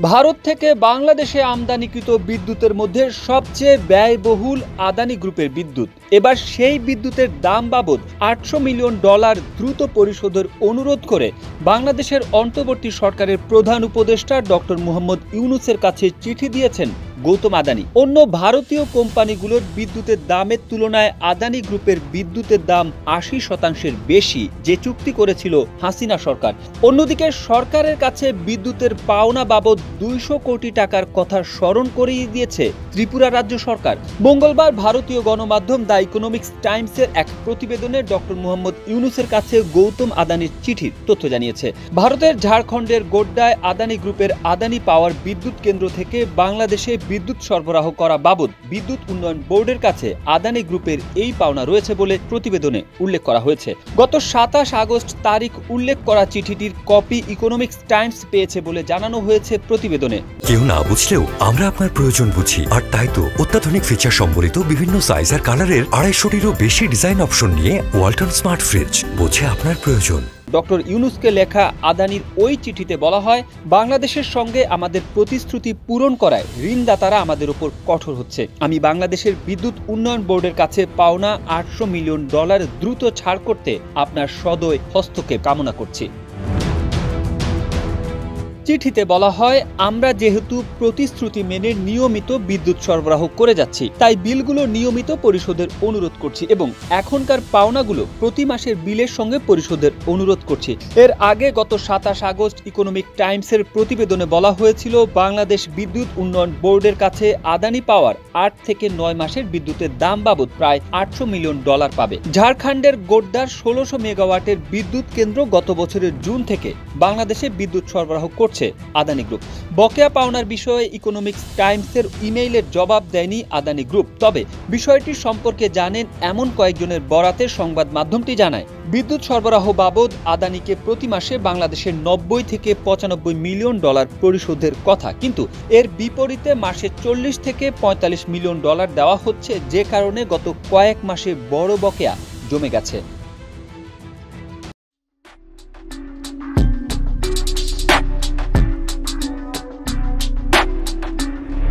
ভারত থেকে বাংলাদেশে আমদানিকৃত বিদ্যুতের মধ্যে সবচেয়ে ব্যয়বহুল আদানি গ্রুপের বিদ্যুৎ। এবার সেই বিদ্যুতের দাম বাবদ $800 মিলিয়ন দ্রুত পরিশোধের অনুরোধ করে বাংলাদেশের অন্তর্বর্তী সরকারের প্রধান উপদেষ্টা ডক্টর মোহাম্মদ ইউনূসের কাছে চিঠি দিয়েছেন গৌতম আদানি। অন্য ভারতীয় কোম্পানিগুলোর বিদ্যুতের দামের তুলনায় আদানি গ্রুপের বিদ্যুতের দাম 80% বেশি, যে চুক্তি করেছিল হাসিনা সরকার। অন্যদিকে সরকারের কাছে বিদ্যুতের পাওনা বাবদ 200 কোটি টাকার কথা স্মরণ করিয়ে দিয়েছে ত্রিপুরা রাজ্য সরকার। মঙ্গলবার ভারতীয় গণমাধ্যম দ্য ইকোনমিক্স টাইমসের এক প্রতিবেদনে ডক্টর মোহাম্মদ ইউনূসের কাছে গৌতম আদানির চিঠির তথ্য জানিয়েছে। ভারতের ঝাড়খণ্ডের গোড্ডায় আদানি গ্রুপের আদানি পাওয়ার বিদ্যুৎ কেন্দ্র থেকে বাংলাদেশে বিদ্যুৎ সরবরাহ করা বাবদ বিদ্যুৎ উন্নয়ন বোর্ডের কাছে আদানি গ্রুপের এই পাওনা রয়েছে বলে প্রতিবেদনে উল্লেখ করা হয়েছে। গত 27 আগস্ট তারিখ উল্লেখ করা চিঠিটির কপি ইকোনমিক্স টাইমস পেয়েছে বলে জানানো হয়েছে প্রতিবেদনে। কেউ না বুঝলেও আমরা আপনার প্রয়োজন বুঝি, আর তাই তো অত্যাধুনিক ফিচার সম্বলিত বিভিন্ন সাইজ আর কালারের 250-টিরও বেশি ডিজাইন অপশন নিয়ে ওয়ালটন স্মার্ট ফ্রিজ বোঝে আপনার প্রয়োজন। ডক্টর ইউনূসকে লেখা আদানির ওই চিঠিতে বলা হয়, বাংলাদেশের সঙ্গে আমাদের প্রতিশ্রুতি পূরণ করায় ঋণদাতারা আমাদের উপর কঠোর হচ্ছে। আমি বাংলাদেশের বিদ্যুৎ উন্নয়ন বোর্ডের কাছে পাওনা $800 মিলিয়ন দ্রুত ছাড় করতে আপনার সদয় হস্তক্ষেপ কামনা করছি। চিঠিতে বলা হয়, আমরা যেহেতু প্রতিশ্রুতি মেনে নিয়মিত বিদ্যুৎ সরবরাহ করে যাচ্ছি, তাই বিলগুলো নিয়মিত পরিশোধের অনুরোধ করছি এবং এখনকার পাওনাগুলো প্রতি মাসের বিলের সঙ্গে পরিশোধের অনুরোধ করছি। এর আগে গত 27 আগস্ট ইকোনমিক টাইমসের প্রতিবেদনে বলা হয়েছিল, বাংলাদেশ বিদ্যুৎ উন্নয়ন বোর্ডের কাছে আদানি পাওয়ার 8 থেকে 9 মাসের বিদ্যুতের দাম বাবদ প্রায় $800 মিলিয়ন পাবে। ঝাড়খণ্ডের গোড্ডার 1600 মেগাওয়াটের বিদ্যুৎ কেন্দ্র গত বছরের জুন থেকে বাংলাদেশে বিদ্যুৎ সরবরাহ করছে আদানি গ্রুপ। বকেয়া পাওনার বিষয়ে ইকোনমিক্স টাইমসের ইমেইলের জবাব দেয়নি আদানি গ্রুপ। তবে বিষয়টি সম্পর্কে জানেন এমন কয়েকজনের বরাতে সংবাদ মাধ্যমটি জানায়, বিদ্যুৎ সরবরাহ বাবদ আদানিকে প্রতি মাসে বাংলাদেশের $90 থেকে $95 মিলিয়ন পরিশোধের কথা, কিন্তু এর বিপরীতে মাসে $40 থেকে $45 মিলিয়ন দেওয়া হচ্ছে, যে কারণে গত কয়েক মাসে বড় বকেয়া জমে গেছে।